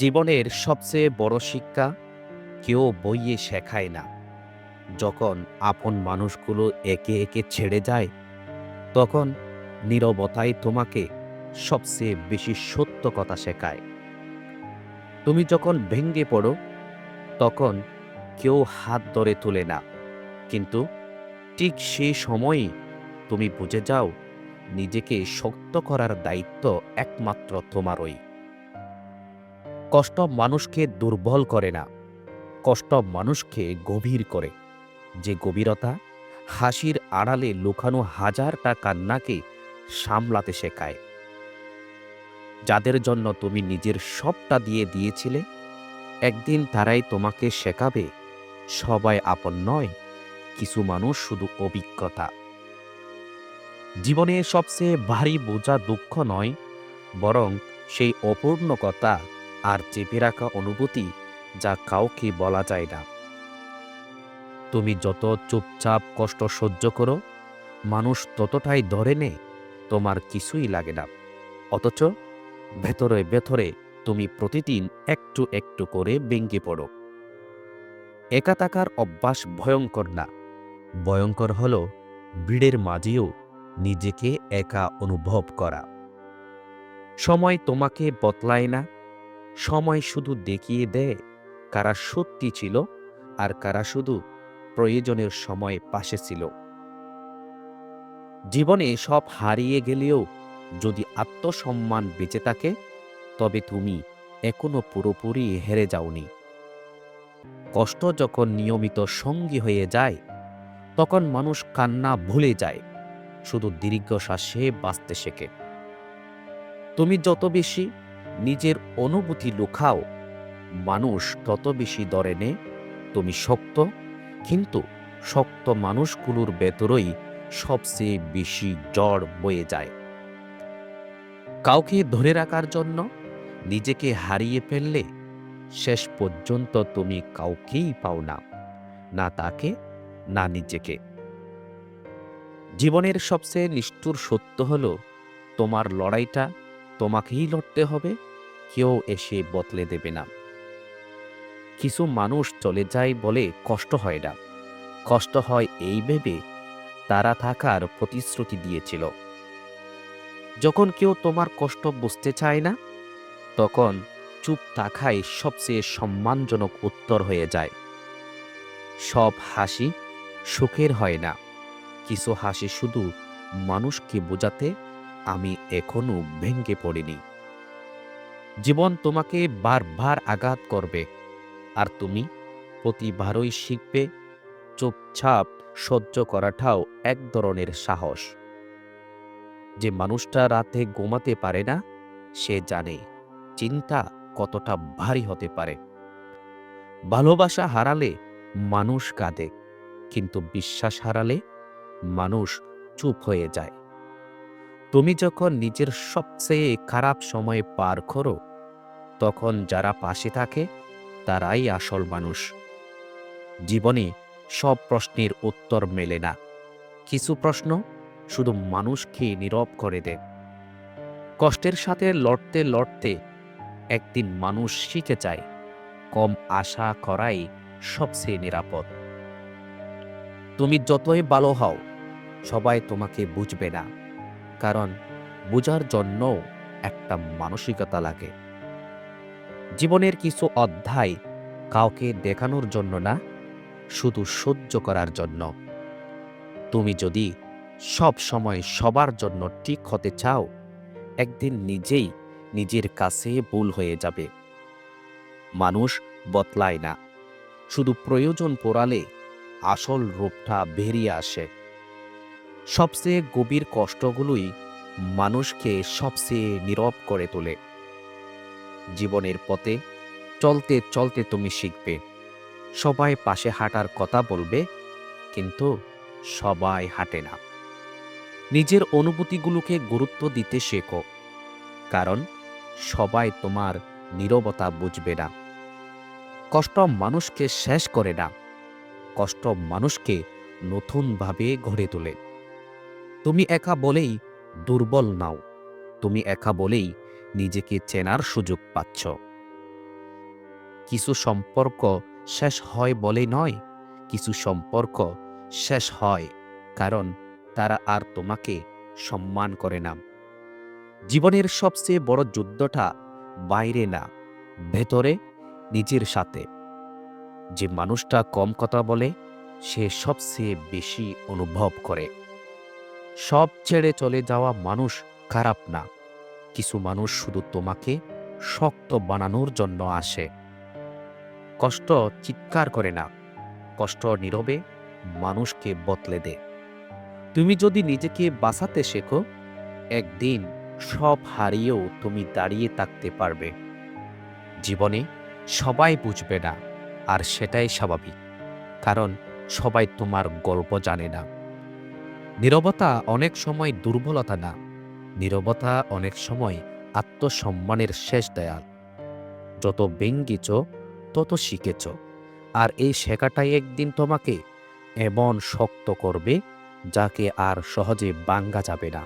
জীবনের সবচেয়ে বড় শিক্ষা কেউ বইয়ে শেখায় না। যখন আপন মানুষগুলো একে একে ছেড়ে যায়, তখন নীরবতাই তোমাকে সবচেয়ে বেশি সত্য কথা শেখায়। তুমি যখন ভেঙে পড়ো, তখন কেউ হাত ধরে তোলে না, কিন্তু ঠিক সেই সময়ই তুমি বুঝে যাও নিজেকে শক্ত করার দায়িত্ব একমাত্র তোমারই। কষ্ট মানুষকে দুর্বল করে না, কষ্ট মানুষকে গভীর করে। যে গভীরতা হাসির আড়ালে লুকানো হাজারটা কান্নাকে সামলাতে শেখায়। যাদের জন্য তুমি নিজের সবটা দিয়ে দিয়েছিলে, একদিন তারাই তোমাকে শেখাবে সবাই আপন নয়, কিছু মানুষ শুধু অভিজ্ঞতা। জীবনে সবচেয়ে ভারী বোঝা দুঃখ নয়, বরং সেই অপূর্ণকতা আর চেপে রাখা অনুভূতি যা কাউকে বলা যায় না। তুমি যত চুপচাপ কষ্ট সহ্য করো, মানুষ ততটাই ধরে নেয় তোমার কিছুই লাগে না। অথচ ভেতরে ভেতরে তুমি প্রতিদিন একটু একটু করে ভেঙে পড়ো। একা থাকার অভ্যাস ভয়ঙ্কর না, ভয়ঙ্কর হলো ভিড়ের মাঝেও নিজেকে একা অনুভব করা। সময় তোমাকে বদলায় না, সময় শুধু দেখিয়ে দেয় কারা সত্যি ছিল আর কারা শুধু প্রয়োজনের সময় পাশে ছিল। জীবনে সব হারিয়ে গেলেও যদি আত্মসম্মান বেঁচে থাকে, তবে তুমি এখনো পুরোপুরি হেরে যাওনি। কষ্ট যখন নিয়মিত সঙ্গী হয়ে যায়, তখন মানুষ কান্না ভুলে যায়, শুধু দীর্ঘশ্বাসে বাঁচতে শেখে। তুমি যত বেশি নিজের অনুভূতি লুকাও, মানুষ তত বেশি ধরে নেয় তুমি শক্ত, কিন্তু শক্ত মানুষগুলোর ভেতরেই সবচেয়ে বেশি ঝড় বয়ে যায়। কাউকে ধরে রাখার জন্য নিজেকে হারিয়ে ফেললে শেষ পর্যন্ত তুমি কাউকেই পাও না, না তাকে, না নিজেকে। জীবনের সবচেয়ে নিষ্ঠুর সত্য হলো, তোমার লড়াইটা তোমাকেই লড়তে হবে, কেউ এসে বদলে দেবে না। কিছু মানুষ চলে যায় বলে কষ্ট হয় না, কষ্ট হয় এই ভেবে তারা থাকার প্রতিশ্রুতি দিয়েছিল। যখন কেউ তোমার কষ্ট বুঝতে চায় না, তখন চুপ থাকাই সবচেয়ে সম্মানজনক উত্তর হয়ে যায়। সব হাসি সুখের হয় না, কিছু হাসি শুধু মানুষকে বোঝাতে আমি এখনো ভেঙে পড়িনি। জীবন তোমাকে বারবার আঘাত করবে, আর তুমি প্রতিবারই শিখবে চুপচাপ সহ্য করাটাও এক ধরনের সাহস। যে মানুষটা রাতে ঘুমাতে পারে না, সে জানে চিন্তা কতটা ভারী হতে পারে। ভালোবাসা হারালে মানুষ কাঁদে, কিন্তু বিশ্বাস হারালে মানুষ চুপ হয়ে যায়। তুমি যখন নিজের সবচেয়ে খারাপ সময় পার করো, তখন যারা পাশে থাকে তারাই আসল মানুষ। জীবনে সব প্রশ্নের উত্তর মেলে না, কিছু প্রশ্ন শুধু মানুষকে নীরব করে দেয়। কষ্টের সাথে লড়তে লড়তে একদিন মানুষ শিখে যায় কম আশা করাই সবচেয়ে নিরাপদ। তুমি যতই ভালো হও, সবাই তোমাকে বুঝবে না, কারণ বোঝার জন্য একটা মানসিকতা লাগে। জীবনের কিছু অধ্যায় কাউকে দেখানোর জন্য না, শুধু সহ্য করার জন্য। তুমি যদি সব সময় সবার জন্য ঠিক হতে চাও, একদিন নিজেই নিজের কাছে ভুল হয়ে যাবে। মানুষ বদলায় না, শুধু প্রয়োজন পড়ালে আসল রূপটা বেরিয়ে আসে। সবচেয়ে গভীর কষ্টগুলোই মানুষকে সবচেয়ে নীরব করে তোলে। জীবনের পথে চলতে চলতে তুমি শিখবে সবাই পাশে হাঁটার কথা বলবে, কিন্তু সবাই হাঁটে না। নিজের অনুভূতিগুলোকে গুরুত্ব দিতে শেখো, কারণ সবাই তোমার নীরবতা বুঝবে না। কষ্ট মানুষকে শেষ করে না, কষ্ট মানুষকে নতুনভাবে গড়ে তোলে। তুমি একা বলেই দুর্বল নাও, তুমি একা বলেই নিজেকে চেনার সুযোগ পাচ্ছ। কিছু সম্পর্ক শেষ হয় বলে নয়, কিছু সম্পর্ক শেষ হয় কারণ তারা আর তোমাকে সম্মান করে না। জীবনের সবচেয়ে বড় যুদ্ধটা বাইরে না, ভেতরে, নিজের সাথে। যে মানুষটা কম কথা বলে সে সবচেয়ে বেশি অনুভব করে। সব ছেড়ে চলে যাওয়া মানুষ খারাপ না, কিছু মানুষ শুধু তোমাকে শক্ত বানানোর জন্য আসে। কষ্ট চিৎকার করে না, কষ্ট নীরবে মানুষকে বদলে দেয়। তুমি যদি নিজেকে বাঁচাতে শেখো, একদিন সব হারিয়েও তুমি দাঁড়িয়ে থাকতে পারবে। জীবনে সবাই বুঝবে না, আর সেটাই স্বাভাবিক, কারণ সবাই তোমার গল্প জানে না। নীরবতা অনেক সময় দুর্বলতা না, নীরবতা অনেক সময় আত্মসম্মানের শেষ দেয়াল। যত ভেঙ্গেছ তত শিখেছ, আর এই শেখাটাই একদিন তোমাকে এমন শক্ত করবে যাকে আর সহজে ভাঙা যাবে না।